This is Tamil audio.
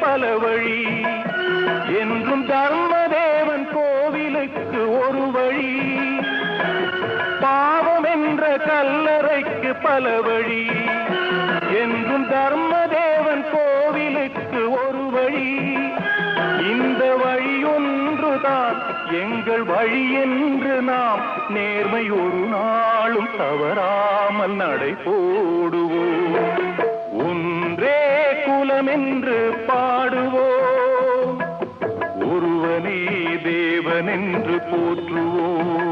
பல வழி என்றும் தர்மதேவன் கோவிலுக்கு ஒரு வழி பாவம் என்ற கல்லறைக்கு பல வழி என்றும் தர்மதேவன் கோவிலுக்கு ஒரு வழி இந்த வழி ஒன்றுதான் எங்கள் வழி என்று நாம் நேர்மை ஒரு நாளும் தவறாமல் நடை போடுவோம் ஒன்றே குலம் என்று பாடுவோம் ஒருவனே தேவன் என்று போற்றுவோம்